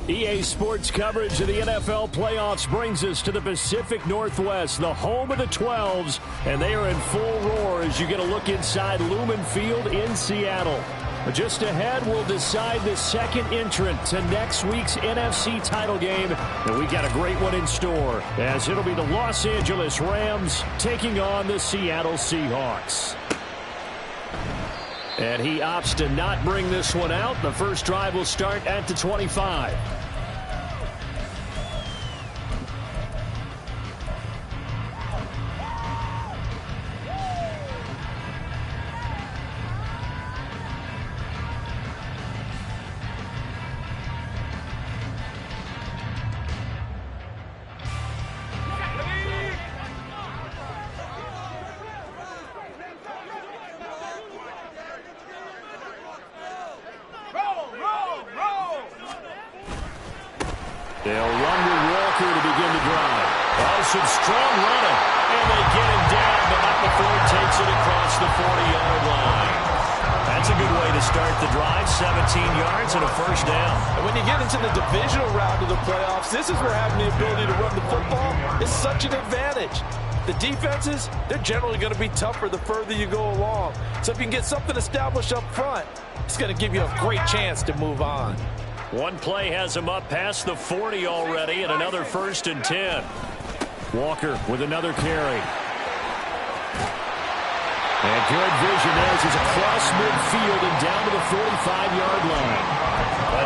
EA Sports coverage of the NFL playoffs brings us to the Pacific Northwest, the home of the 12s, and they are in full roar as you get a look inside Lumen Field in Seattle. Just ahead, we'll decide the second entrant to next week's NFC title game, and we got a great one in store, as it'll be the Los Angeles Rams taking on the Seattle Seahawks. And he opts to not bring this one out. The first drive will start at the 25. They'll run with Walker to begin the drive. Oh, some strong running. And they get him down, but not before he takes it across the 40-yard line. That's a good way to start the drive. 17 yards and a first down. And when you get into the divisional round of the playoffs, this is where having the ability to run the football is such an advantage. The defenses, they're generally going to be tougher the further you go along. So if you can get something established up front, it's going to give you a great chance to move on. One play has him up past the 40 already, and another 1st and 10. Walker with another carry. And good vision as he's across midfield and down to the 45-yard line.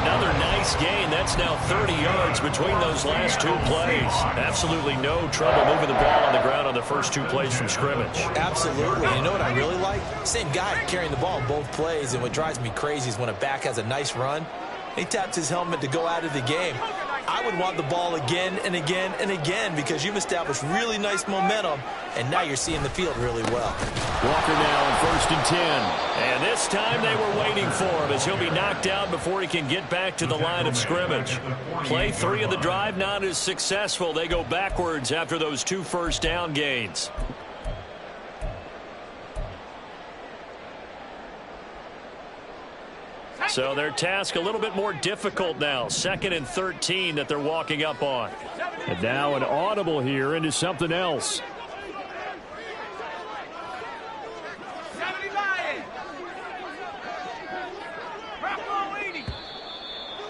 Another nice gain. That's now 30 yards between those last two plays. Absolutely no trouble moving the ball on the ground on the first two plays from scrimmage. Absolutely. You know what I really like? Same guy carrying the ball both plays, and what drives me crazy is when a back has a nice run, he taps his helmet to go out of the game. I would want the ball again and again and again because you've established really nice momentum, and now you're seeing the field really well. Walker now on 1st and 10. And this time they were waiting for him as he'll be knocked out before he can get back to the line of scrimmage. Play 3 of the drive not as successful. They go backwards after those 2 first down gains. So their task a little bit more difficult now. 2nd and 13 that they're walking up on. And now an audible here into something else.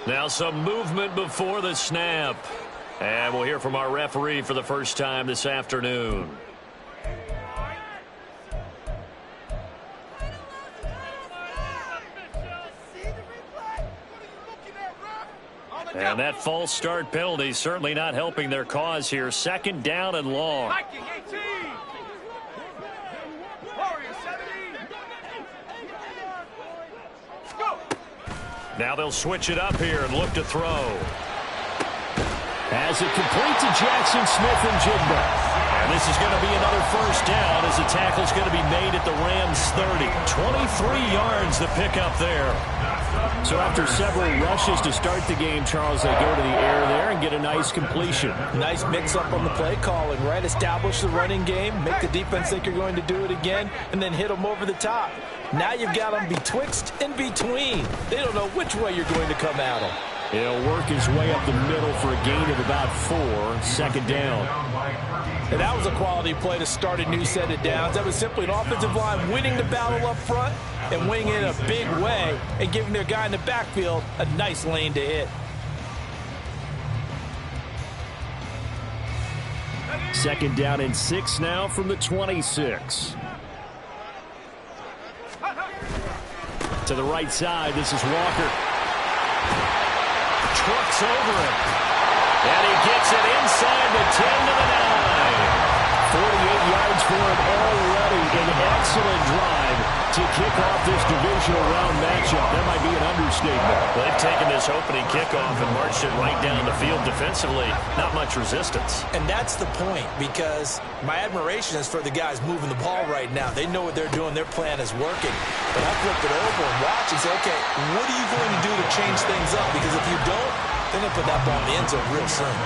Now some movement before the snap. And we'll hear from our referee for the first time this afternoon. And that false start penalty certainly not helping their cause here. 2nd down and long. Now they'll switch it up here and look to throw. As it complete to Jackson Smith and Jigba. And this is going to be another first down as the tackle's going to be made at the Rams 30. 23 yards the pickup there. So after several rushes to start the game, Charles, they go to the air there and get a nice completion. Nice mix-up on the play calling, right? Establish the running game, make the defense think you're going to do it again, and then hit them over the top. Now you've got them betwixt and between. They don't know which way you're going to come at them. He'll work his way up the middle for a gain of about 4. 2nd down. And that was a quality play to start a new set of downs. That was simply an offensive line winning the battle up front and winning it in a big way and giving their guy in the backfield a nice lane to hit. 2nd down and 6 now from the 26. To the right side, this is Walker. Trucks over him. And he gets it inside the 10 to the 9. 48 yards for him already. An excellent drive to kick off this divisional round matchup. That might be an understatement. Well, they've taken this opening kickoff and marched it right down the field defensively. Not much resistance. And that's the point, because my admiration is for the guys moving the ball right now. They know what they're doing. Their plan is working. But I flip it over and watch and say, okay, what are you going to do to change things up? Because if you don't, they're going to put that ball in the end zone real soon.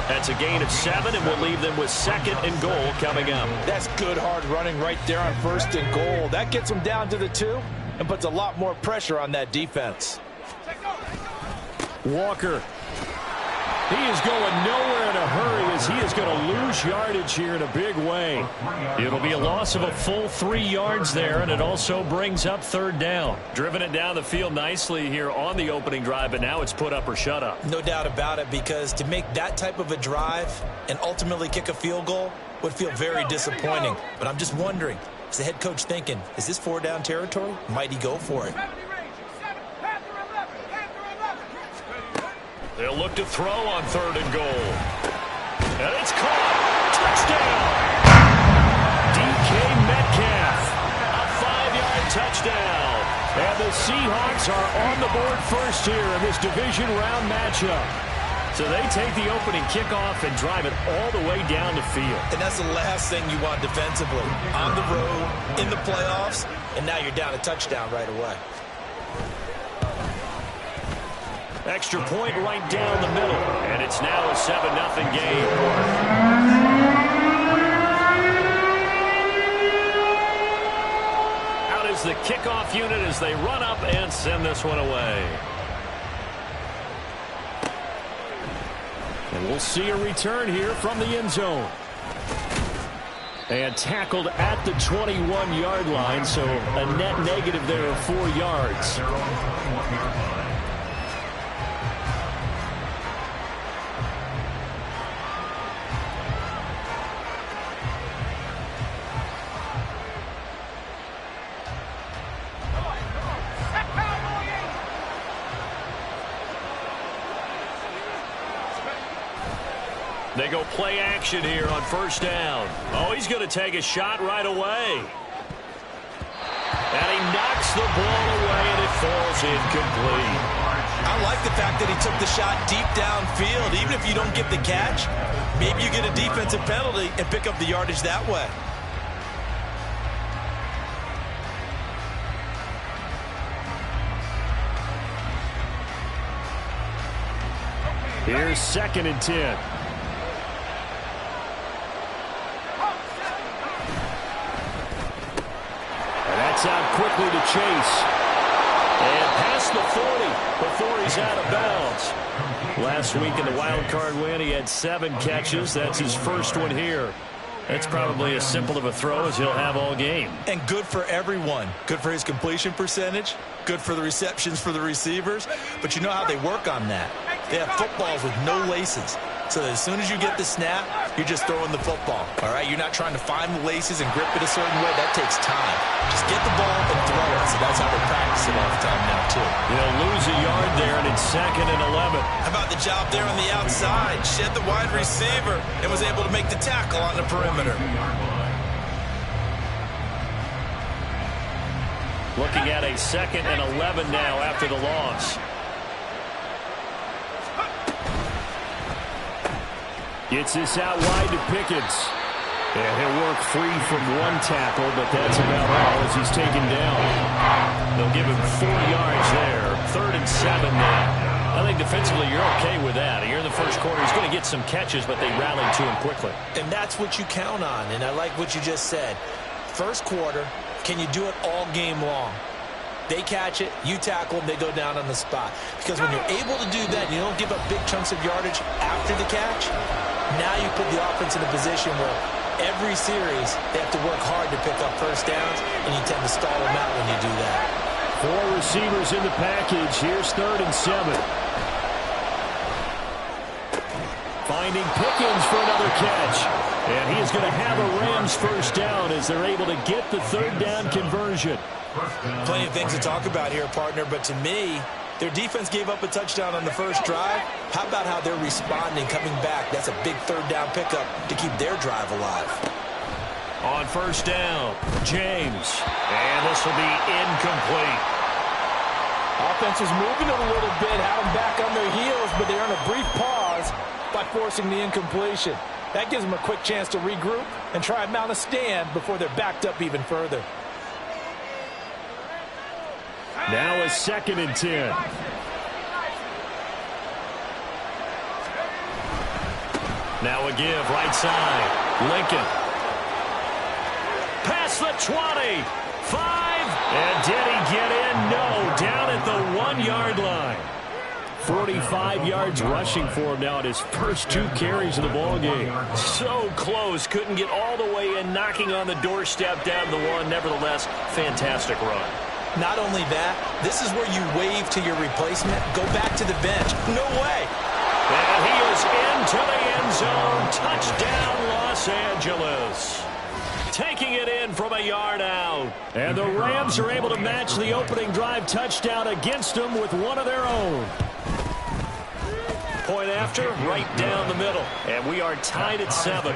That's a gain of 7, and we'll leave them with 2nd and goal coming up. That's good hard running right there on 1st and goal. That gets them down to the 2 and puts a lot more pressure on that defense. Walker He is going nowhere in a hurry as he is going to lose yardage here in a big way. It'll be a loss of a full 3 yards there, and it also brings up third down. Driven it down the field nicely here on the opening drive, but now it's put up or shut up. No doubt about it, because to make that type of a drive and ultimately kick a field goal would feel very disappointing. But I'm just wondering, is the head coach thinking, is this 4-down territory? Might he go for it? They'll look to throw on 3rd and goal. And it's caught. Touchdown. DK Metcalf. A 5-yard touchdown. And the Seahawks are on the board first here in this division round matchup. So they take the opening kickoff and drive it all the way down the field. And that's the last thing you want defensively. On the road, in the playoffs, and now you're down a touchdown right away. Extra point right down the middle. And it's now a 7-0 game. Out is the kickoff unit as they run up and send this one away. And we'll see a return here from the end zone. And tackled at the 21-yard line, so a net negative there of 4 yards. They go play action here on 1st down. Oh, he's going to take a shot right away. And he knocks the ball away, and it falls incomplete. I like the fact that he took the shot deep downfield. Even if you don't get the catch, maybe you get a defensive penalty and pick up the yardage that way. Here's 2nd and 10. Out quickly to Chase. And past the 40 before he's out of bounds. Last week in the wild card win, he had 7 catches. That's his first one here. That's probably as simple of a throw as he'll have all game. And good for everyone. Good for his completion percentage. Good for the receptions for the receivers. But you know how they work on that. They have footballs with no laces. So that as soon as you get the snap, you're just throwing the football. All right, you're not trying to find the laces and grip it a certain way. That takes time. Just get the ball and throw it. So that's how they practice it all the time now, too. They'll lose a yard there, and it's 2nd and 11. How about the job there on the outside? Shed the wide receiver and was able to make the tackle on the perimeter. Looking at a 2nd and 11 now after the loss. Gets this out wide to Pickens. And he'll work free from 1 tackle, but that's about all as he's taken down. They'll give him 4 yards there. 3rd and 7 now. I think defensively you're okay with that. Here in the first quarter, he's going to get some catches, but they rallied to him quickly. And that's what you count on, and I like what you just said. First quarter, can you do it all game long? They catch it, you tackle them, they go down on the spot. Because when you're able to do that, you don't give up big chunks of yardage after the catch. Now you put the offense in a position where every series they have to work hard to pick up first downs, and you tend to stall them out when you do that. 4 receivers in the package. Here's 3rd and 7. Finding Pickens for another catch. And he is going to have a Rams first down as they're able to get the 3rd down conversion. Plenty of things to talk about here, partner, but to me, their defense gave up a touchdown on the first drive. How about how they're responding, coming back? That's a big 3rd down pickup to keep their drive alive. On 1st down, James. And this will be incomplete. Offense was moving it a little bit, had them back on their heels, but they're in a brief pause by forcing the incompletion. That gives them a quick chance to regroup and try and mount a stand before they're backed up even further. Now a 2nd and 10. Now a give, right side. Lincoln. Past the 20. 5. And did he get in? No. Down at the 1-yard line. 45 yards rushing for him now at his first 2 carries of the ball game. So close. Couldn't get all the way in, knocking on the doorstep down the one. Nevertheless, fantastic run. Not only that, this is where you wave to your replacement. Go back to the bench. No way. And he is into the end zone. Touchdown, Los Angeles. Taking it in from a yard out. And the Rams are able to match the opening drive touchdown against them with one of their own. Point after, right down the middle. And we are tied at 7.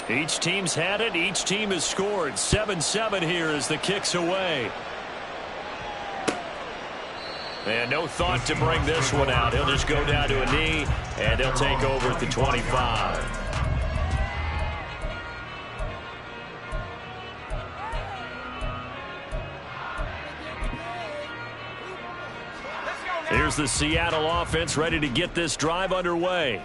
Each team's had it. Each team has scored. 7-7 here as the kick's away. And no thought to bring this one out. He'll just go down to a knee, and they'll take over at the 25. Here's the Seattle offense ready to get this drive underway.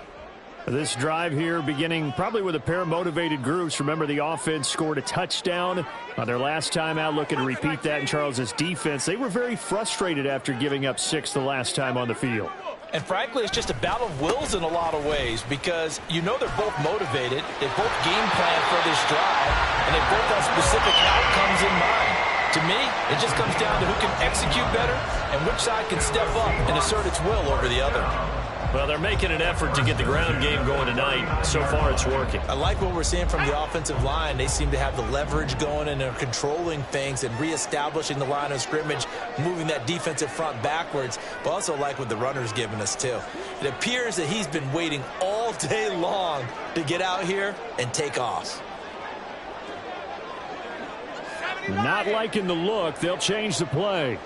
This drive here beginning probably with a pair of motivated groups. Remember, the offense scored a touchdown on their last time out, looking to repeat that in Charles's defense. They were very frustrated after giving up 6 the last time on the field. And frankly, it's just a battle of wills in a lot of ways because you know they're both motivated. They both game plan for this drive, and they both have specific outcomes in mind. To me, it just comes down to who can execute better and which side can step up and assert its will over the other. Well, they're making an effort to get the ground game going tonight. So far, it's working. I like what we're seeing from the offensive line. They seem to have the leverage going and are controlling things and reestablishing the line of scrimmage, moving that defensive front backwards. But also like what the runner's giving us, too. It appears that he's been waiting all day long to get out here and take off. Not liking the look. They'll change the play.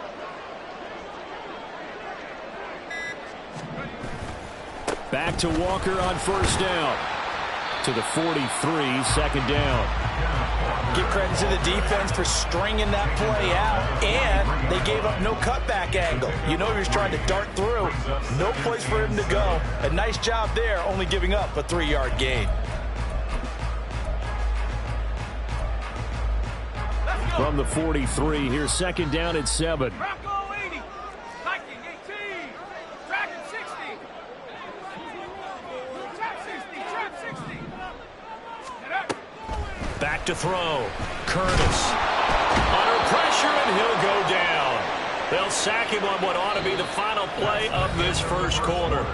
Back to Walker on first down. To the 43, second down. Give credit to the defense for stringing that play out, and they gave up no cutback angle. You know he was trying to dart through. No place for him to go. A nice job there, only giving up a 3-yard gain. From the 43, here's second down at 7. Back to throw. Curtis. Under pressure, and he'll go down. They'll sack him on what ought to be the final play of this first quarter.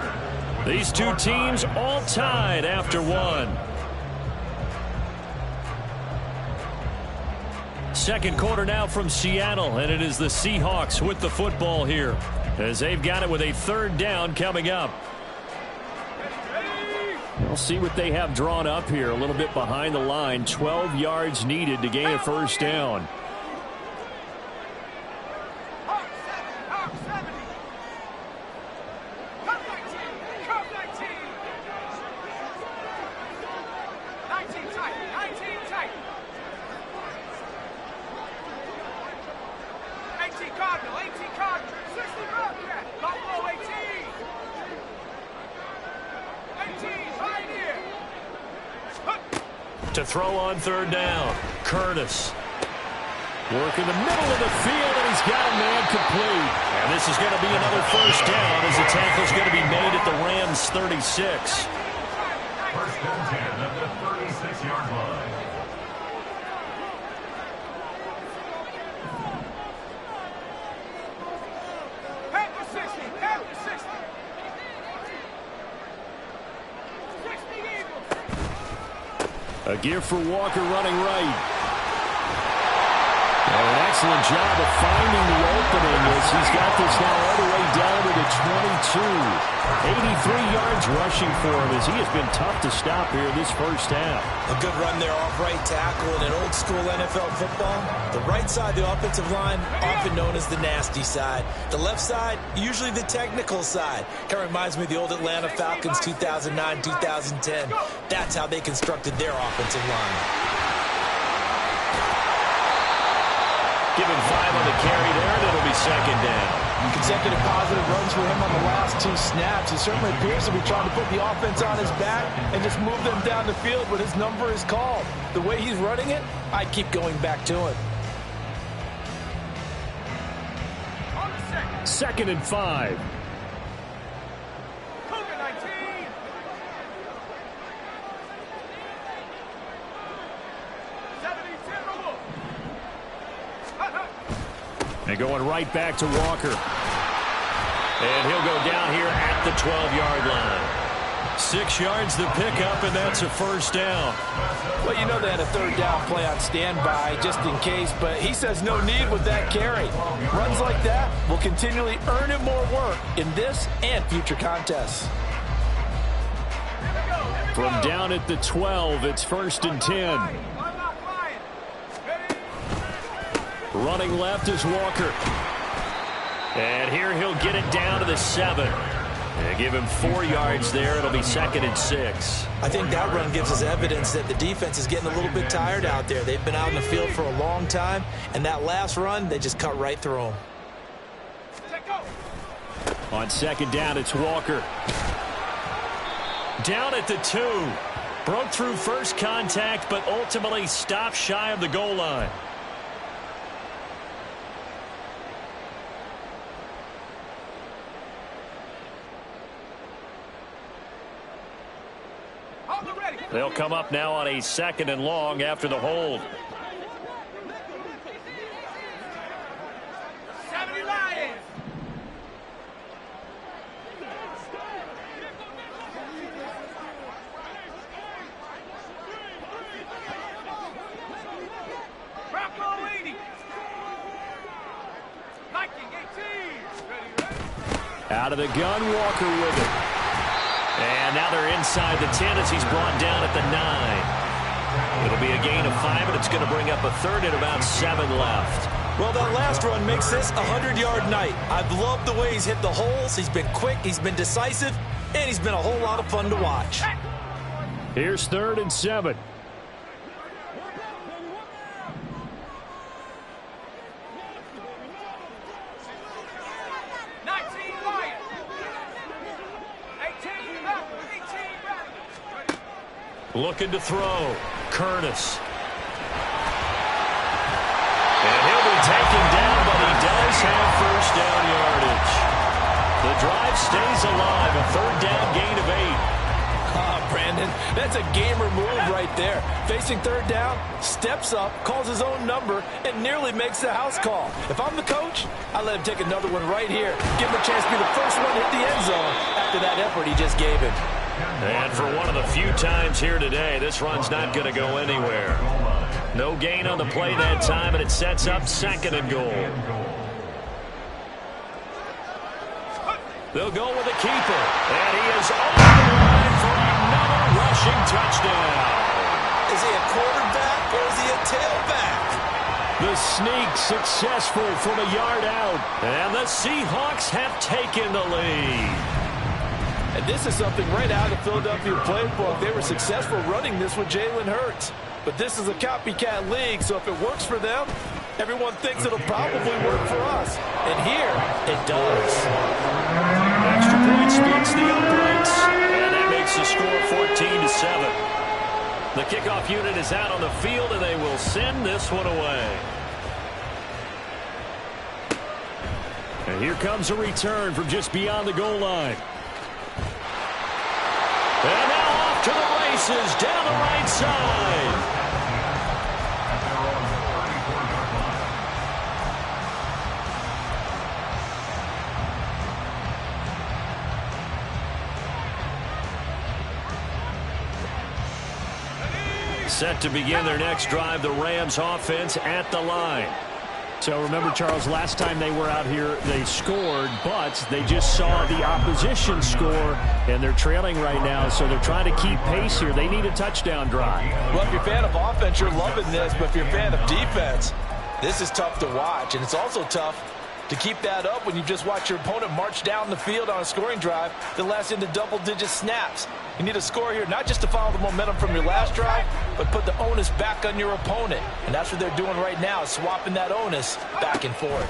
These two teams all tied after 1. Second quarter now from Seattle, and it is the Seahawks with the football here as they've got it with a third down coming up. We'll see what they have drawn up here. A little bit behind the line. 12 yards needed to gain a first down. To throw on third down, Curtis. Work in the middle of the field, and he's got a man complete. And this is going to be another first down as the tackle's going to be made at the Rams' 36. First and 10 at the 36-yard line. A gift for Walker running right. And an excellent job of finding the opening as he's got this now all the way down to the 22. 83 yards rushing for him as he has been tough to stop here in this first half. A good run there off right tackle in an old school NFL football. The right side, the offensive line, often known as the nasty side. The left side, usually the technical side. Kind of reminds me of the old Atlanta Falcons 2009, 2010. That's how they constructed their offensive line. Give him 5 on the carry there, and it'll be second down. Consecutive positive runs for him on the last 2 snaps. He certainly appears to be trying to put the offense on his back and just move them down the field, but his number is called. The way he's running it, I keep going back to him. 2nd and 5. And going right back to Walker. And he'll go down here at the 12-yard line. 6 yards the pickup, and that's a first down. Well, you know they had a 3rd down play on standby just in case, but he says no need with that carry. Runs like that will continually earn him more work in this and future contests. From down at the 12, it's 1st and 10. Running left is Walker. And here he'll get it down to the 7. And give him 4 yards there. It'll be 2nd and 6. I think that run gives us evidence that the defense is getting a little bit tired out there. They've been out in the field for a long time, and that last run, they just cut right through them. On 2nd down, it's Walker. Down at the 2. Broke through first contact, but ultimately stopped shy of the goal line. They'll come up now on a 2nd and long after the hold. Out of the gun, Walker with it. And now they're inside the 10 as he's brought down at the 9. It'll be a gain of 5, and it's going to bring up a 3rd and about 7 left. Well, that last run makes this a 100-yard night. I've loved the way he's hit the holes. He's been quick, he's been decisive, and he's been a whole lot of fun to watch. Here's 3rd and 7. Looking to throw. Curtis. And he'll be taken down, but he does have first down yardage. The drive stays alive. A 3rd down gain of 8. Brandon, that's a gamer move right there. Facing 3rd down, steps up, calls his own number, and nearly makes the house call. If I'm the coach, I let him take another one right here. Give him a chance to be the first one to hit the end zone after that effort he just gave him. And for one of the few times here today, this run's not going to go anywhere. No gain on the play that time, and it sets up 2nd and goal. They'll go with the keeper. And he is over the line for another rushing touchdown. Is he a quarterback or is he a tailback? The sneak successful from a yard out. And the Seahawks have taken the lead. And this is something right out of the Philadelphia playbook. They were successful running this with Jalen Hurts. But this is a copycat league, so if it works for them, everyone thinks it'll probably work for us. And here, it does. Extra point splits the uprights. And that makes the score 14-7. The kickoff unit is out on the field, and they will send this one away. And here comes a return from just beyond the goal line. And now off to the races down the right side. Set to begin their next drive, the Rams offense at the line. So remember, Charles, last time they were out here, they scored, but they just saw the opposition score, and they're trailing right now, so they're trying to keep pace here. They need a touchdown drive. Well, if you're a fan of offense, you're loving this, but if you're a fan of defense, this is tough to watch, and it's also tough To keep that up when you just watch your opponent march down the field on a scoring drive that lasts into double-digit snaps. You need a score here, not just to follow the momentum from your last drive, but put the onus back on your opponent. And that's what they're doing right now, swapping that onus back and forth.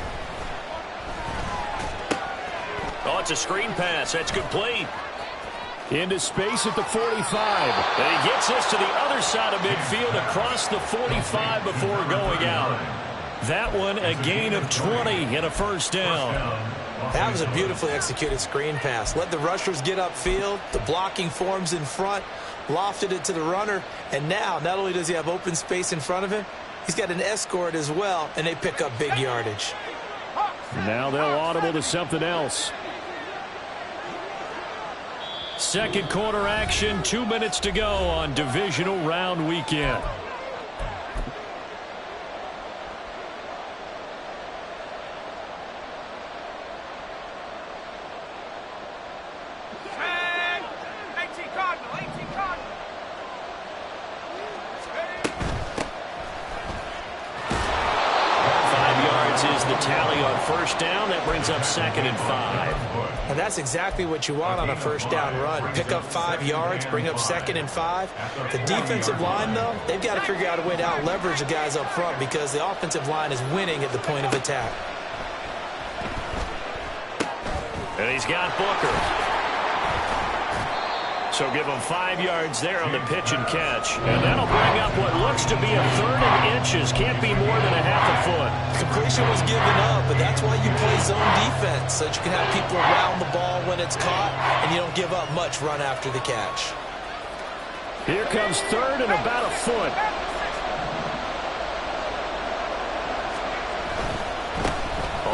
Oh, it's a screen pass. That's complete. Into space at the 45. And he gets this to the other side of midfield across the 45 before going out. That one a gain of 20 and a first down. That was a beautifully executed screen pass. Let the rushers get upfield. The blocking forms in front. Lofted it to the runner. And now, not only does he have open space in front of him, he's got an escort as well, and they pick up big yardage. Now they'll audible to something else. Second quarter action, 2 minutes to go on divisional round weekend. Tally on first down. That brings up 2nd and 5. And that's exactly what you want on a first down run. Pick up 5 yards, bring up 2nd and 5. The defensive line, though, they've got to figure out a way to out-leverage the guys up front because the offensive line is winning at the point of attack. And he's got Booker. So give him 5 yards there on the pitch and catch. And that'll bring up what looks to be a 3rd and inches. Can't be more than a half a foot. Completion was given up, but that's why you play zone defense, so that you can have people around the ball when it's caught, and you don't give up much run after the catch. Here comes 3rd and about a foot.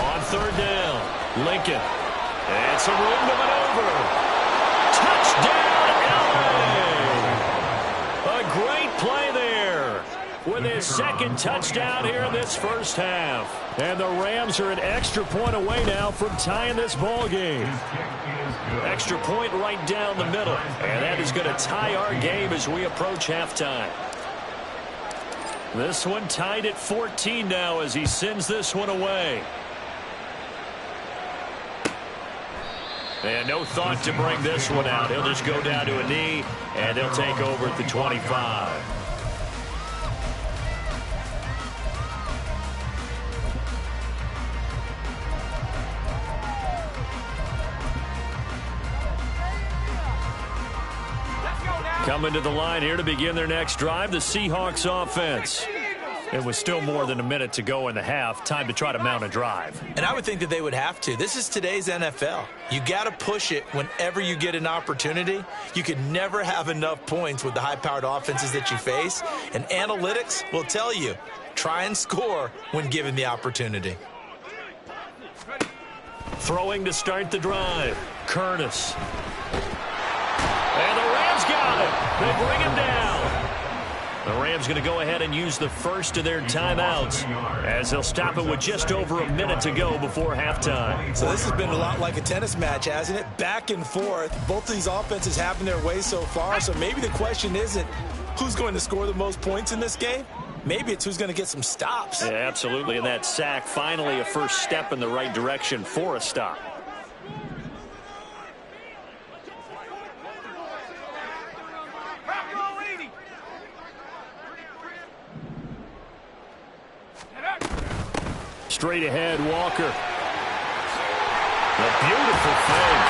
On 3rd down, Lincoln. And some room to maneuver. Touchdown! A great play there with his 2nd touchdown here in this first half. And the Rams are an extra point away now from tying this ball game. Extra point right down the middle. And that is going to tie our game as we approach halftime. This one tied at 14 now as he sends this one away. And no thought to bring this one out. He'll just go down to a knee, and he'll take over at the 25. Coming to the line here to begin their next drive, the Seahawks offense. It was still more than a minute to go in the half. Time to try to mount a drive. And I would think that they would have to. This is today's NFL. You got to push it whenever you get an opportunity. You can never have enough points with the high-powered offenses that you face. And analytics will tell you, try and score when given the opportunity. Throwing to start the drive, Curtis. And the Rams got it. They bring him down. The Rams going to go ahead and use the first of their timeouts as they'll stop it with just over a minute to go before halftime. So this has been a lot like a tennis match, hasn't it? Back and forth. Both of these offenses having their way so far. So maybe the question isn't who's going to score the most points in this game. Maybe it's who's going to get some stops. Yeah, absolutely. And that sack, finally a first step in the right direction for a stop. Straight ahead, Walker. A beautiful fake.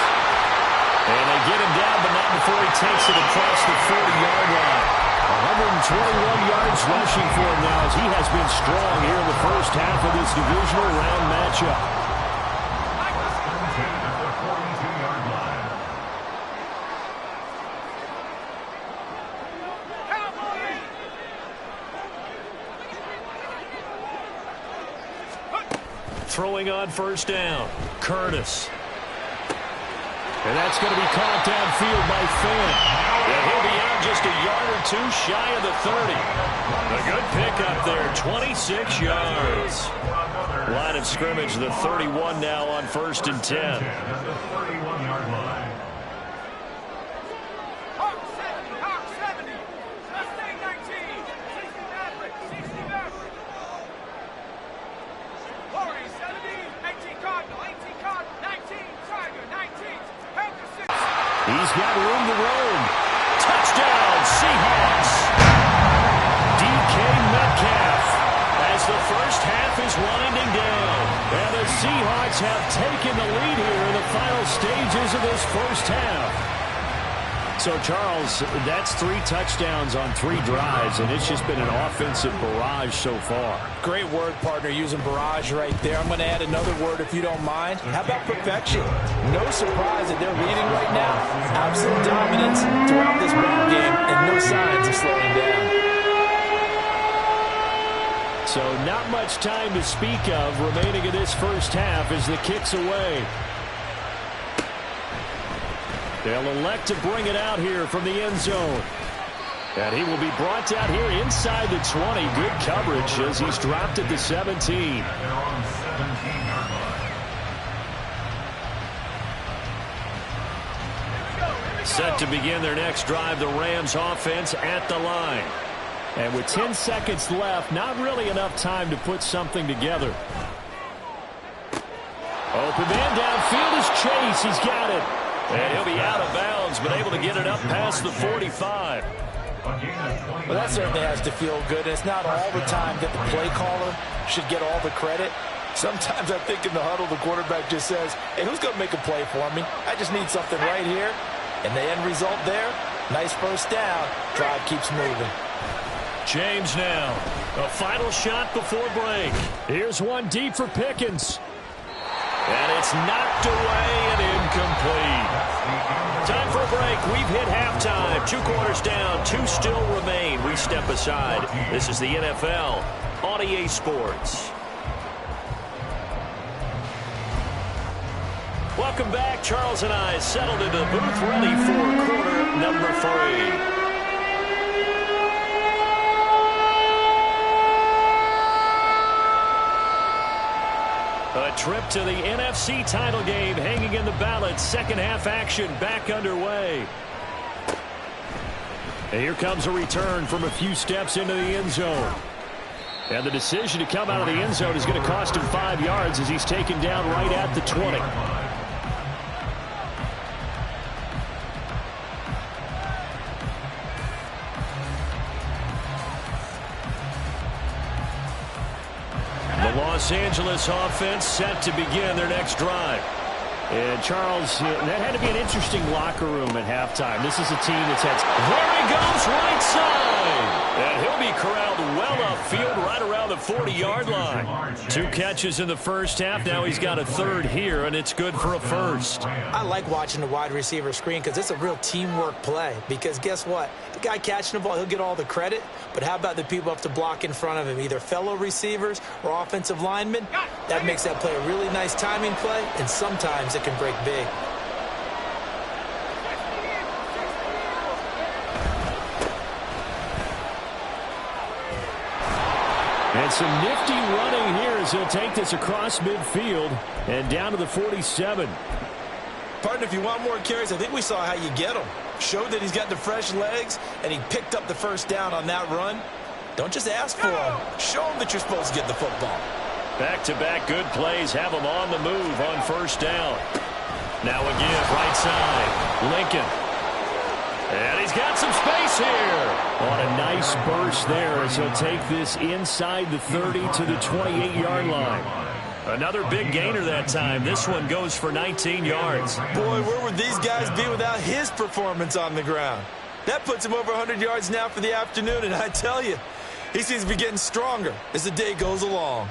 And they get him down, but not before he takes it across the 40-yard line. 121 yards rushing for him now as he has been strong here in the first half of this divisional round matchup. Throwing on first down, Curtis. And that's going to be caught downfield by Finn. And he'll be out just a yard or two shy of the 30. A good pickup there, 26 yards. Line of scrimmage, the 31 now on 1st and 10. he's got room to roam. Touchdown, Seahawks. DK Metcalf as the first half is winding down. And the Seahawks have taken the lead here in the final stages of this first half. So, Charles, that's 3 touchdowns on 3 drives, and it's just been an offensive barrage so far. Great word, partner, using barrage right there. I'm going to add another word if you don't mind. How about perfection? No surprise that they're leading right now. Absolute dominance throughout this ball game, and no signs of slowing down. So not much time to speak of remaining in this first half as the kick's away. They'll elect to bring it out here from the end zone. And he will be brought down here inside the 20. Good coverage as he's dropped at the 17. Set to begin their next drive, the Rams offense at the line. And with 10 seconds left, not really enough time to put something together. Open man downfield is Chase. He's got it. And he'll be out of bounds, but able to get it up past the 45. Well, that certainly has to feel good. It's not all the time that the play caller should get all the credit. Sometimes I think in the huddle, the quarterback just says, hey, who's going to make a play for me? I just need something right here. And the end result there, nice first down. Drive keeps moving. James now. A final shot before break. Here's one deep for Pickens. And it's knocked away and incomplete. Time for a break. We've hit halftime. 2 quarters down. 2 still remain. We step aside. This is the NFL on EA Sports. Welcome back. Charles and I settled into the booth ready for quarter number 3. A trip to the NFC title game hanging in the balance. Second half action back underway. And here comes a return from a few steps into the end zone. And the decision to come out of the end zone is going to cost him 5 yards as he's taken down right at the 20. Los Angeles offense set to begin their next drive. And Charles, that had to be an interesting locker room at halftime. This is a team that's had... There he goes, right side! And he'll be corralled well upfield right around the 40-yard line. 2 catches in the first half. Now he's got a 3rd here, and it's good for a first. I like watching the wide receiver screen because it's a real teamwork play. Because guess what? The guy catching the ball, he'll get all the credit. But how about the people up to block in front of him, either fellow receivers or offensive linemen? That makes that play a really nice timing play, and sometimes it can break big. And some nifty running here as he'll take this across midfield and down to the 47. Partner, if you want more carries, I think we saw how you get them. Showed that he's got the fresh legs, and he picked up the first down on that run. Don't just ask for them. Show them that you're supposed to get the football. Back-to-back good plays have him on the move on first down. Now again, right side, Lincoln. And he's got some space here. On a nice burst there as he'll take this inside the 30 to the 28-yard line. Another big gainer that time. This one goes for 19 yards. Boy, where would these guys be without his performance on the ground? That puts him over 100 yards now for the afternoon, and I tell you, he seems to be getting stronger as the day goes along.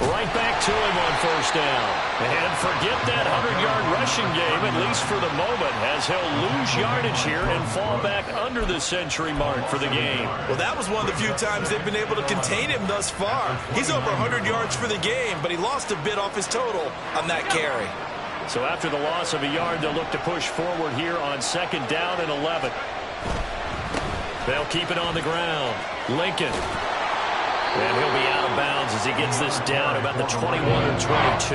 Right back to him on first down. And forget that 100-yard rushing game, at least for the moment, as he'll lose yardage here and fall back under the century mark for the game. Well, that was one of the few times they've been able to contain him thus far. He's over 100 yards for the game, but he lost a bit off his total on that carry. So after the loss of a yard, they'll look to push forward here on second down and 11. They'll keep it on the ground. Lincoln. And he'll be out of bounds as he gets this down about the 21 or 22.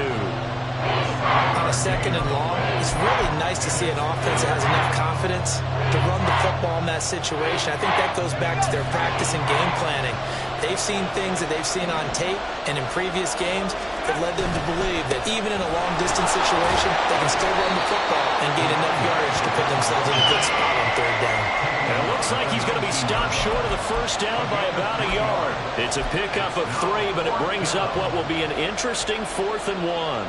On a 2nd and long, it's really nice to see an offense that has enough confidence to run the football in that situation. I think that goes back to their practice and game planning. They've seen things that they've seen on tape and in previous games that led them to believe that even in a long-distance situation, they can still run the football and gain enough yardage to put themselves in a good spot on 3rd down. And it looks like he's going to be stopped short of the 1st down by about a yard. It's a pickup of 3, but it brings up what will be an interesting 4th and 1.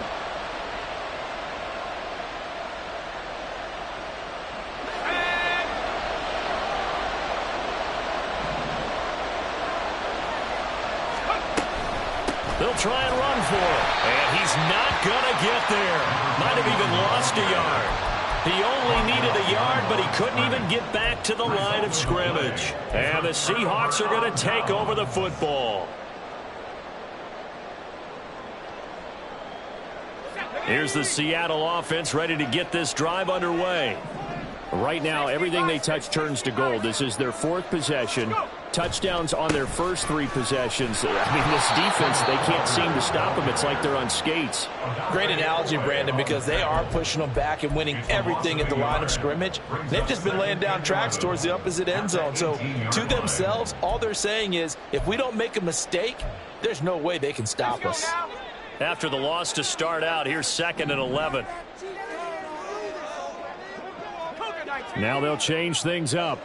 They'll try and run for it. And he's not going to get there. Might have even lost a yard. He only needed a yard, but he couldn't even get back to the line of scrimmage. And the Seahawks are going to take over the football. Here's the Seattle offense ready to get this drive underway. Right now, everything they touch turns to gold. This is their 4th possession. Touchdowns on their first 3 possessions. I mean, this defense, they can't seem to stop them. It's like they're on skates. Great analogy, Brandon, because they are pushing them back and winning everything at the line of scrimmage. They've just been laying down tracks towards the opposite end zone. So to themselves, all they're saying is, if we don't make a mistake, there's no way they can stop us. After the loss to start out, here's 2nd and 11. Now they'll change things up.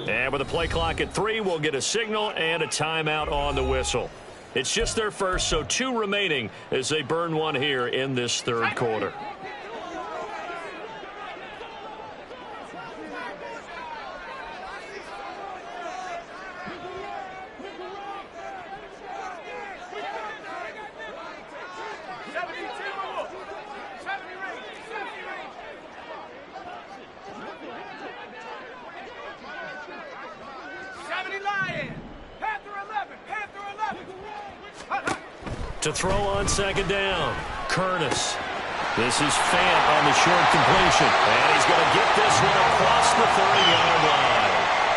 And with the play clock at 3, we'll get a signal and a timeout on the whistle. It's just their first, so 2 remaining as they burn one here in this 3rd quarter. To throw on 2nd down, Curtis. This is Fant on the short completion. And he's going to get this one across the 30-yard line.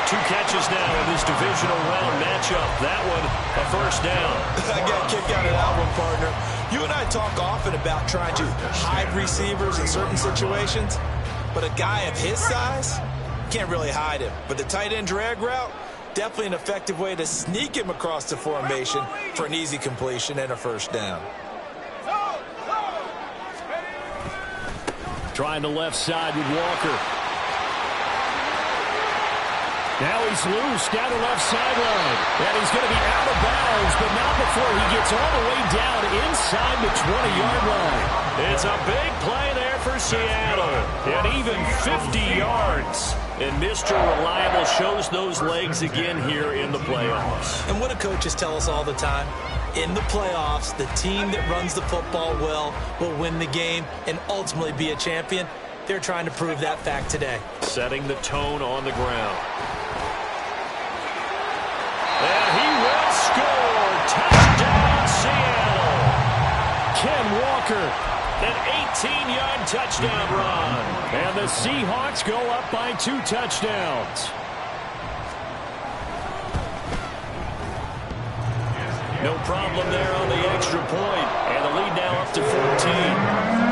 2 catches now in this divisional round matchup. That one, a 1st down. I got a kick out of that one, partner. You and I talk often about trying to hide receivers in certain situations, but a guy of his size can't really hide him. But the tight end drag route, definitely an effective way to sneak him across the formation for an easy completion and a 1st down. Trying the left side with Walker. Now he's loose down the left sideline. And he's going to be out of bounds, but not before he gets all the way down inside the 20-yard line. It's a big play there for Seattle. And even 50 yards. And Mr. Reliable shows those legs again here in the playoffs. And what do coaches tell us all the time? In the playoffs, the team that runs the football well will win the game and ultimately be a champion. They're trying to prove that fact today. Setting the tone on the ground. And he will score. Touchdown, Seattle. Ken Walker, an 18-yard touchdown run. And the Seahawks go up by 2 touchdowns. No problem there on the extra point. And the lead now up to 14.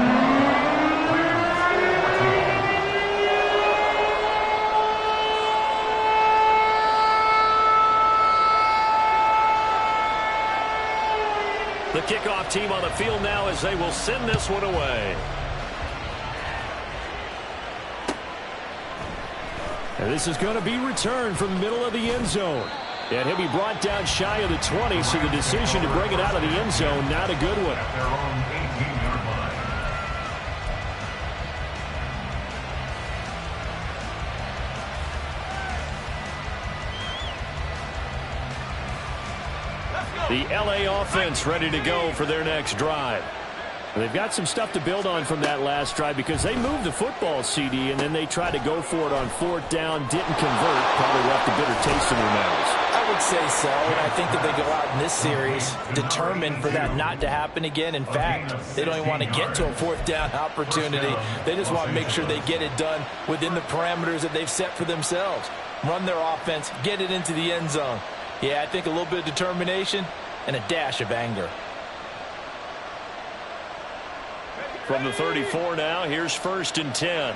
The kickoff team on the field now as they will send this one away. And this is going to be returned from the middle of the end zone. And he'll be brought down shy of the 20, so the decision to bring it out of the end zone, not a good one. At their own 18-yard line. The LA offense ready to go for their next drive. They've got some stuff to build on from that last drive because they moved the football, CD, and then they tried to go for it on 4th down, didn't convert, probably left a bitter taste in their mouths. I would say so, and I think that they go out in this series determined for that not to happen again. In fact, they don't even want to get to a 4th down opportunity. They just want to make sure they get it done within the parameters that they've set for themselves. Run their offense, get it into the end zone. Yeah, I think a little bit of determination and a dash of anger. From the 34 now, here's 1st and 10.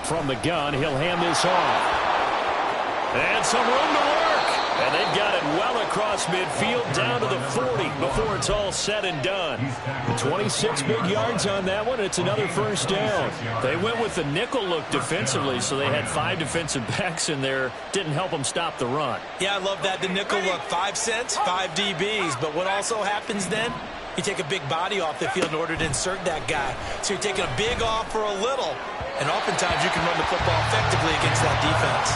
From the gun, he'll hand this off. And some room to work. And they've got it well across midfield down to the 40 before it's all said and done. 26 big yards on that one. It's another 1st down. They went with the nickel look defensively, so they had 5 defensive backs in there. Didn't help them stop the run. Yeah, I love that, the nickel look. 5 cents, 5 DBs. But what also happens then? You take a big body off the field in order to insert that guy. So you're taking a big off for a little. And oftentimes you can run the football effectively against that defense.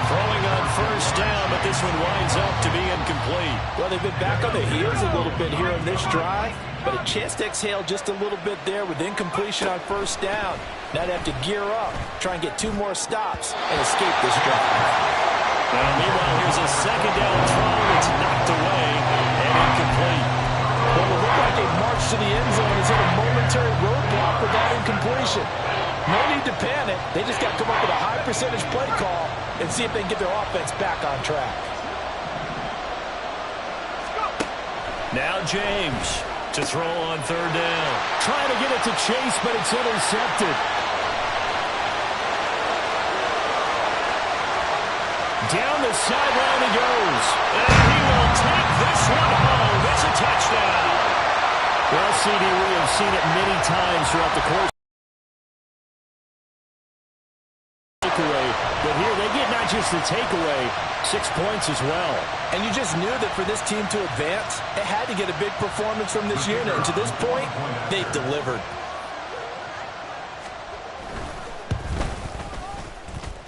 Throwing on 1st down, but this one winds up to be incomplete. Well, they've been back on their heels a little bit here on this drive, but a chance to exhale just a little bit there with incompletion on 1st down. Now they have to gear up, try and get 2 more stops, and escape this drive. Well, meanwhile, here's a 2nd down throw. It's knocked away and incomplete. Well, it looked like a march to the end zone is in a momentary roadblock with that incompletion. No need to panic. They just got to come up with a high percentage play call and see if they can get their offense back on track. Now James to throw on 3rd down. Trying to get it to Chase, but it's intercepted. Down the sideline he goes. And he will take this one home. It's a touchdown. Well, CD, we have seen it many times throughout the course. But here they get not just the takeaway, 6 points as well. And you just knew that for this team to advance, it had to get a big performance from this unit. And to this point, they've delivered.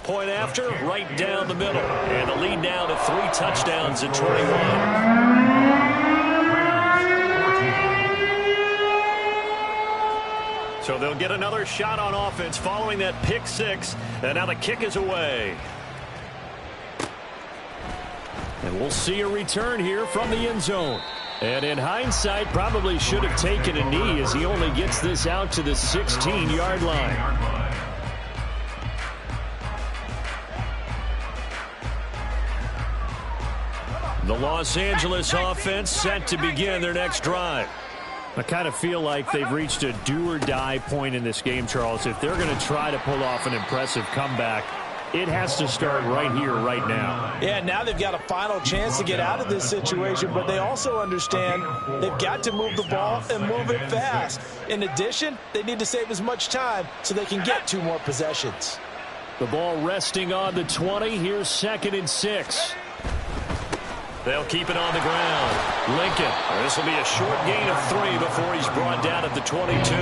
Point after, right down the middle. And the lead now to 3 touchdowns at 21. So they'll get another shot on offense following that pick 6. And now the kick is away. And we'll see a return here from the end zone. And in hindsight, probably should have taken a knee as he only gets this out to the 16-yard line. The Los Angeles offense set to begin their next drive. I kind of feel like they've reached a do-or-die point in this game, Charles. If they're going to try to pull off an impressive comeback, it has to start right here, right now. Yeah, now they've got a final chance to get out of this situation, but they also understand they've got to move the ball and move it fast. In addition, they need to save as much time so they can get 2 more possessions. The ball resting on the 20. Here's 2nd and 6. They'll keep it on the ground. Lincoln. This will be a short gain of 3 before he's brought down at the 22.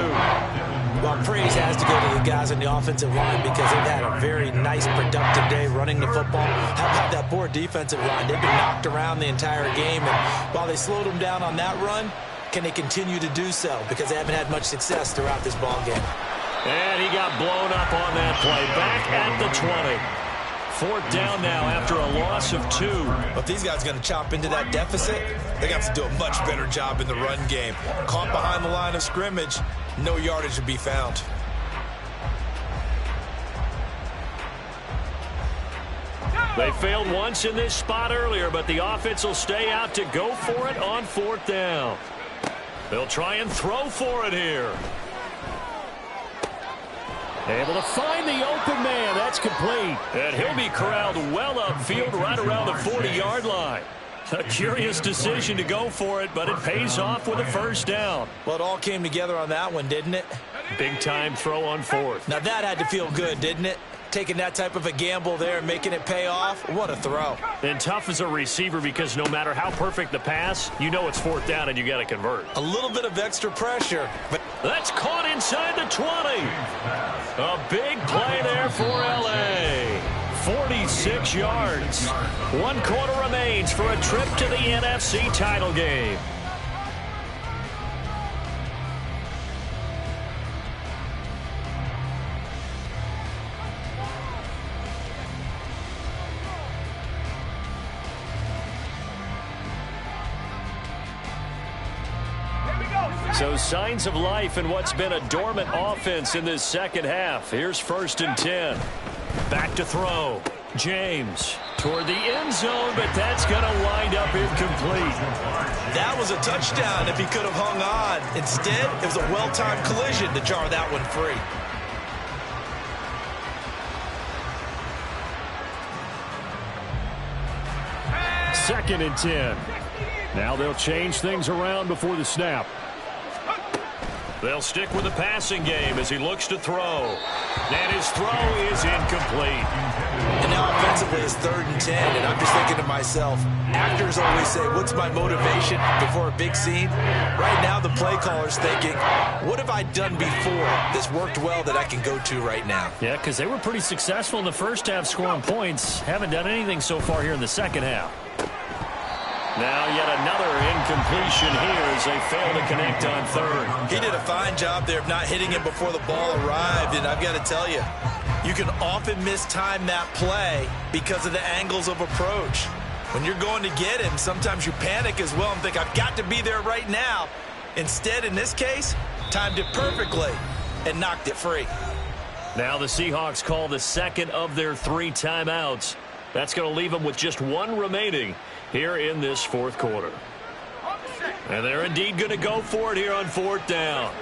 Well, praise has to go to the guys on the offensive line because they've had a very nice, productive day running the football. How about that poor defensive line? They've been knocked around the entire game, and while they slowed them down on that run, can they continue to do so? Because they haven't had much success throughout this ball game. And he got blown up on that play. Back at the 20. 4th down now after a loss of 2. But if these guys are going to chop into that deficit, they got to do a much better job in the run game. Caught behind the line of scrimmage, no yardage to be found. They failed once in this spot earlier, but the offense will stay out to go for it on 4th down. They'll try and throw for it here. Able to find the open man. That's complete. And he'll be corralled well upfield right around the 40-yard line. A curious decision to go for it, but it pays off with a 1st down. Well, it all came together on that one, didn't it? Big-time throw on 4th. Now, that had to feel good, didn't it? Taking that type of a gamble there and making it pay off. What a throw. And tough as a receiver because no matter how perfect the pass, you know it's 4th down and you got to convert. A little bit of extra pressure, but that's caught inside the 20. A big play there for L.A. 46 yards. 1 quarter remains for a trip to the NFC title game. So signs of life in what's been a dormant offense in this second half. Here's 1st and 10. Back to throw. James toward the end zone, but that's going to wind up incomplete. That was a touchdown if he could have hung on. Instead, it was a well-timed collision to jar that one free. Second and 10. Now they'll change things around before the snap. They'll stick with the passing game as he looks to throw. And his throw is incomplete. And now offensively it's 3rd and 10, and I'm just thinking to myself, actors always say, what's my motivation before a big scene? Right now the play caller's thinking, what have I done before that's worked well that I can go to right now? Yeah, because they were pretty successful in the first half scoring points. Haven't done anything so far here in the second half. Now yet another incompletion here as they fail to connect on 3rd. He did a fine job there of not hitting him before the ball arrived, and I've got to tell you, you can often mistime that play because of the angles of approach. When you're going to get him, sometimes you panic as well and think, I've got to be there right now. Instead, in this case, timed it perfectly and knocked it free. Now the Seahawks call the second of their 3 timeouts. That's going to leave them with just 1 remaining here in this 4th quarter. And they're indeed going to go for it here on 4th down.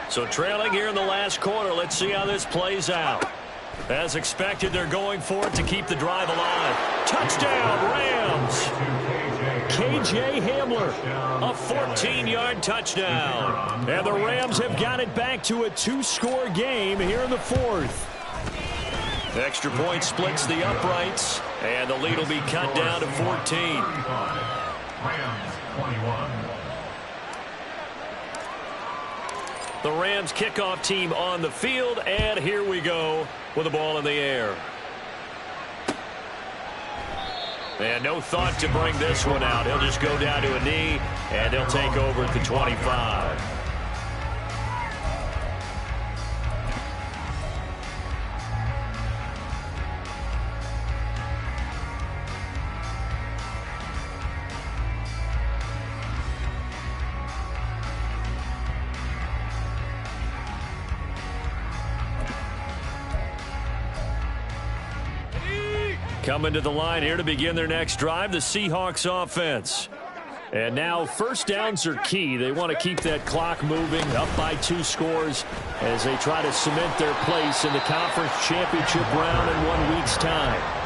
So trailing here in the last quarter, let's see how this plays out. As expected, they're going for it to keep the drive alive. Touchdown, Rams! K.J. Hamler, a 14-yard touchdown. And the Rams have got it back to a 2-score game here in the 4th. Extra point splits the uprights, and the lead will be cut down to 14. Rams 21. The Rams kickoff team on the field, and here we go with the ball in the air. And no thought to bring this one out. He'll just go down to a knee, and they'll take over at the 25. Coming to the line here to begin their next drive, the Seahawks offense. And now 1st downs are key. They want to keep that clock moving, up by 2 scores as they try to cement their place in the conference championship round in 1 week's time.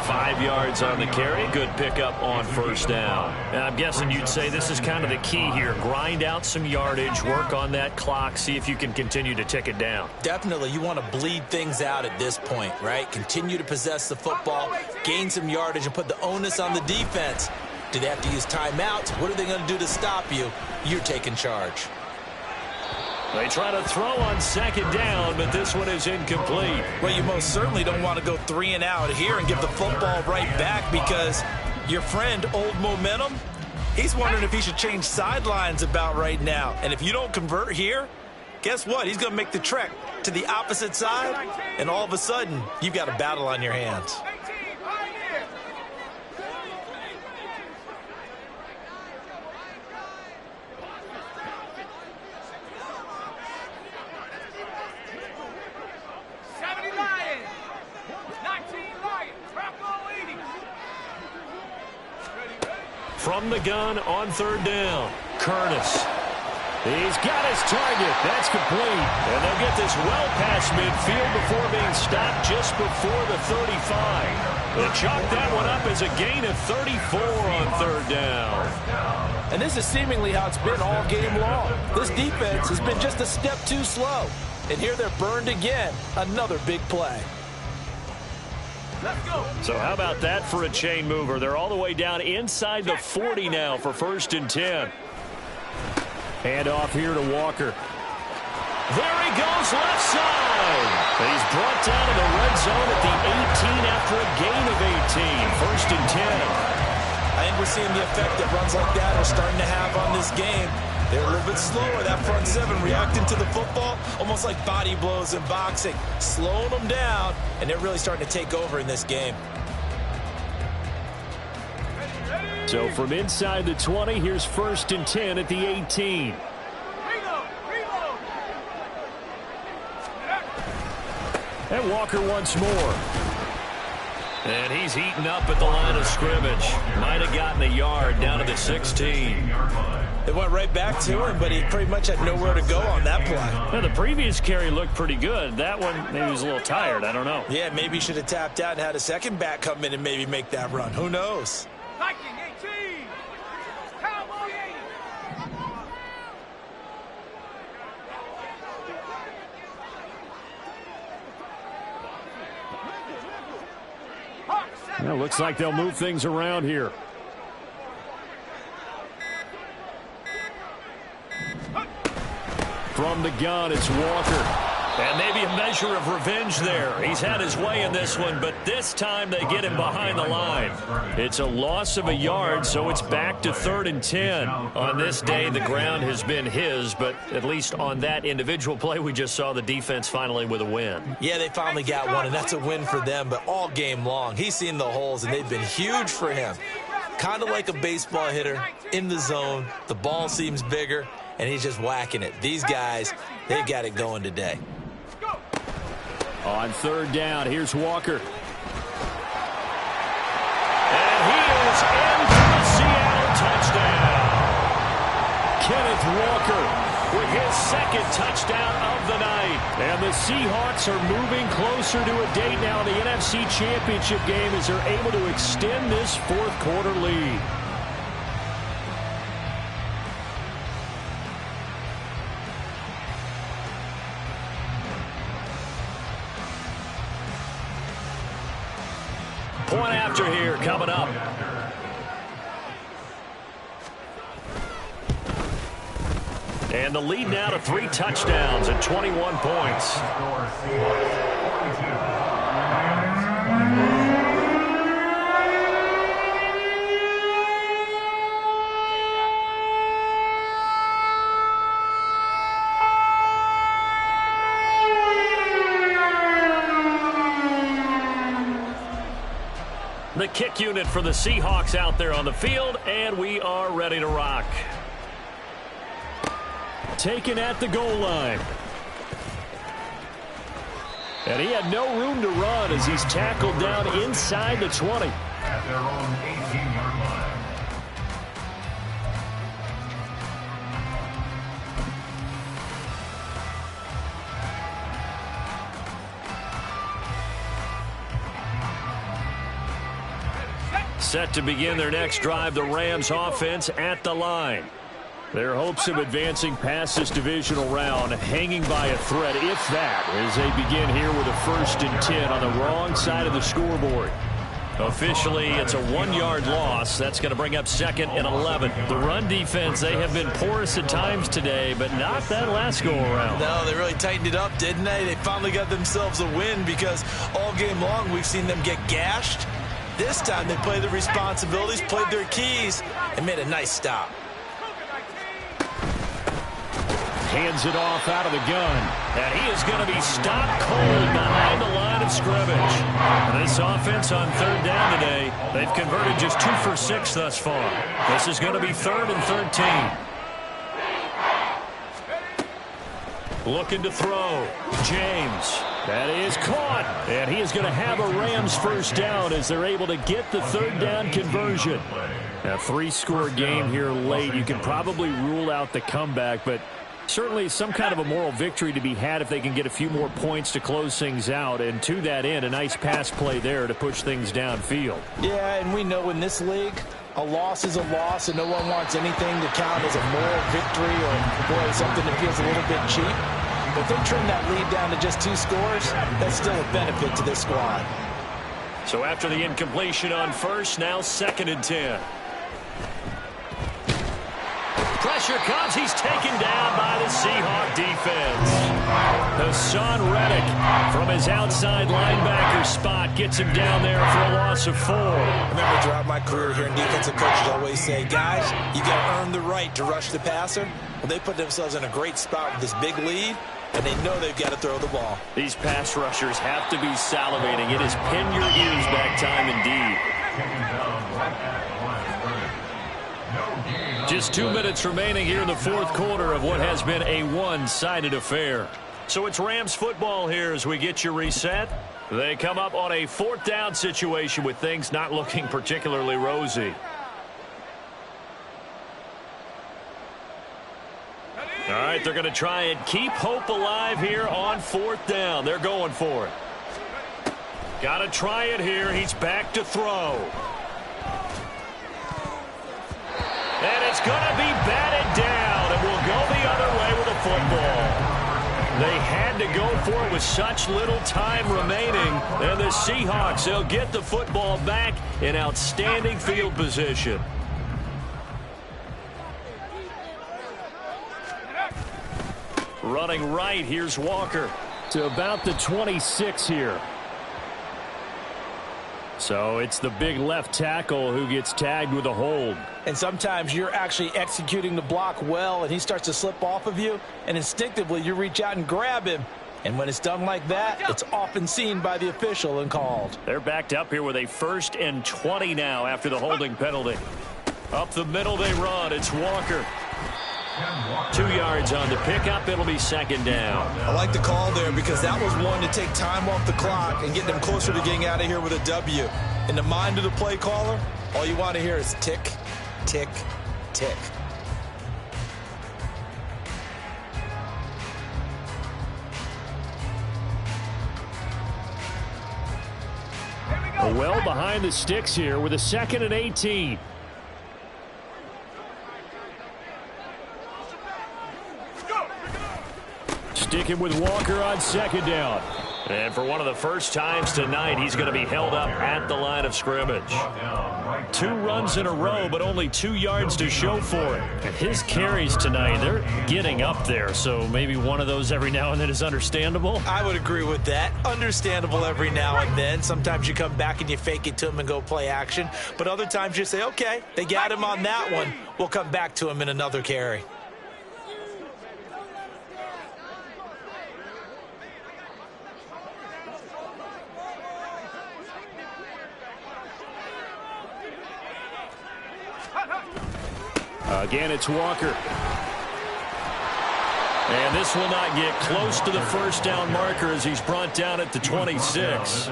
5 yards on the carry. Good pickup on 1st down. And I'm guessing you'd say this is kind of the key here. Grind out some yardage, work on that clock, see if you can continue to tick it down. Definitely, you want to bleed things out at this point, right? Continue to possess the football, gain some yardage, and put the onus on the defense. Do they have to use timeouts? What are they going to do to stop you? You're taking charge. They try to throw on 2nd down, but this one is incomplete. Well, you most certainly don't want to go 3 and out here and give the football right back because your friend, Old Momentum, he's wondering if he should change sidelines about right now. And if you don't convert here, guess what? He's going to make the trek to the opposite side, and all of a sudden, you've got a battle on your hands. From the gun on 3rd down, Curtis. He's got his target. That's complete. And they'll get this well past midfield before being stopped just before the 35. They chalk that one up as a gain of 34 on 3rd down. And this is seemingly how it's been all game long. This defense has been just a step too slow. And here they're burned again. Another big play. So how about that for a chain mover? They're all the way down inside the 40 now for 1st and 10. Hand off here to Walker. There he goes left side. He's brought down to the red zone at the 18 after a gain of 18. First and 10. I think we're seeing the effect that runs like that are starting to have on this game. They're a little bit slower. That front seven reacting to the football, almost like body blows in boxing, slowing them down, and they're really starting to take over in this game. So from inside the 20, here's first and 10 at the 18. And Walker once more. And he's heating up at the line of scrimmage. Might have gotten a yard down to the 16. It went right back to him, but he pretty much had nowhere to go on that play. Now, the previous carry looked pretty good. That one, maybe he was a little tired. I don't know. Yeah, maybe he should have tapped out and had a second back come in and maybe make that run. Who knows? Viking 18. Cowboy 80. Well, looks like they'll move things around here. From the gun, it's Walker. And maybe a measure of revenge there. He's had his way in this one, but this time they get him behind the line. It's a loss of a yard, so it's back to 3rd and 10. On this day, the ground has been his, but at least on that individual play, we just saw the defense finally with a win. Yeah, they finally got one, and that's a win for them, but all game long, he's seen the holes, and they've been huge for him. Kind of like a baseball hitter in the zone. The ball seems bigger, and he's just whacking it. These guys, they've got it going today. On 3rd down, here's Walker. And he is in for the Seattle touchdown. Kenneth Walker with his 2nd touchdown of the night. And the Seahawks are moving closer to a date now in the NFC Championship game as they're able to extend this 4th quarter lead. Point after here coming up. And the lead now to 3 touchdowns and 21 points. The kick unit for the Seahawks out there on the field, and we are ready to rock. Taken at the goal line. And he had no room to run as he's tackled down inside the 20. At their own 18-yard line. Set to begin their next drive, the Rams offense at the line. Their hopes of advancing past this divisional round hanging by a thread, if that, as they begin here with a 1st and 10 on the wrong side of the scoreboard. Officially, it's a 1-yard loss. That's going to bring up 2nd and 11. The run defense, they have been porous at times today, but not that last go-around. No, they really tightened it up, didn't they? They finally got themselves a win because all game long we've seen them get gashed. This time they played their responsibilities, played their keys, and made a nice stop. Hands it off out of the gun. And he is going to be stopped cold behind the line of scrimmage. This offense on 3rd down today, they've converted just 2 for 6 thus far. This is going to be 3rd and 13. Looking to throw. James. That is caught. And he is going to have a Rams 1st down as they're able to get the 3rd down conversion. A 3-score game here late. You can probably rule out the comeback, but certainly some kind of a moral victory to be had if they can get a few more points to close things out. And to that end, a nice pass play there to push things downfield. Yeah, and we know in this league, a loss is a loss, and no one wants anything to count as a moral victory or, boy, something that feels a little bit cheap. But if they trim that lead down to just 2 scores, that's still a benefit to this squad. So after the incompletion on 1st, now 2nd and 10. Pressure comes. He's taken down by the Seahawk defense. Hassan Reddick from his outside linebacker spot gets him down there for a loss of 4. I remember throughout my career here in defensive coaches always say, guys, you got to earn the right to rush the passer. Well, they put themselves in a great spot with this big lead, and they know they've got to throw the ball. These pass rushers have to be salivating. It is pin your ears back time indeed. Just 2 minutes remaining here in the fourth quarter of what has been a one-sided affair. So it's Rams football here as we get you reset. They come up on a 4th down situation with things not looking particularly rosy. All right, they're going to try and keep hope alive here on 4th down. They're going for it. Got to try it here. He's back to throw. And it's going to be batted down, and we'll go the other way with the football. They had to go for it with such little time remaining. And the Seahawks, they'll get the football back in outstanding field position. Running right, here's Walker to about the 26 here. So it's the big left tackle who gets tagged with a hold. And sometimes you're actually executing the block well, and he starts to slip off of you, and instinctively you reach out and grab him. And when it's done like that, it's often seen by the official and called. They're backed up here with a 1st and 20 now after the holding penalty. Up the middle they run. It's Walker. 2 yards on the pickup. It'll be 2nd down. I like the call there because that was one to take time off the clock and get them closer to getting out of here with a W. In the mind of the play caller, all you want to hear is tick, tick, tick. Well behind the sticks here with a 2nd and 18. Sticking with Walker on 2nd down. And for one of the first times tonight, he's going to be held up at the line of scrimmage. 2 runs in a row, but only 2 yards to show for it. And his carries tonight, they're getting up there, so maybe one of those every now and then is understandable. I would agree with that. Understandable every now and then. Sometimes you come back and you fake it to him and go play action. But other times you say, okay, they got him on that one. We'll come back to him in another carry. Again, it's Walker. And this will not get close to the 1st down marker as he's brought down at the 26.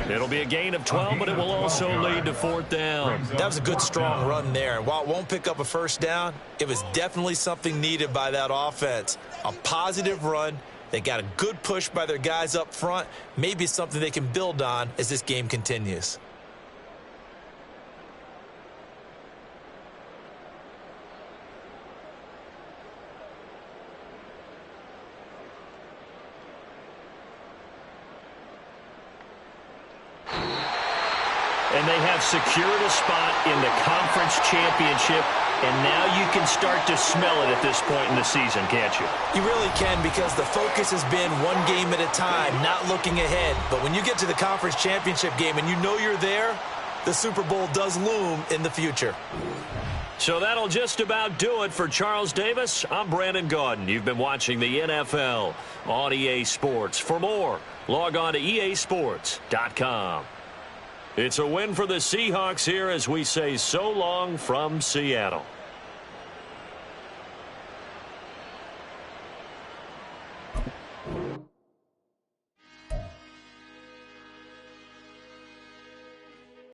It'll be a gain of 12, but it will also lead to 4th down. That was a good, strong run there. While it won't pick up a 1st down, it was definitely something needed by that offense. A positive run. They got a good push by their guys up front. Maybe something they can build on as this game continues. And they have secured a spot in the conference championship, and now you can start to smell it at this point in the season, can't you? You really can, because the focus has been one game at a time, not looking ahead. But when you get to the conference championship game and you know you're there, the Super Bowl does loom in the future. So that'll just about do it for Charles Davis. I'm Brandon Gaudin. You've been watching the NFL on EA Sports. For more, log on to easports.com. It's a win for the Seahawks here as we say so long from Seattle.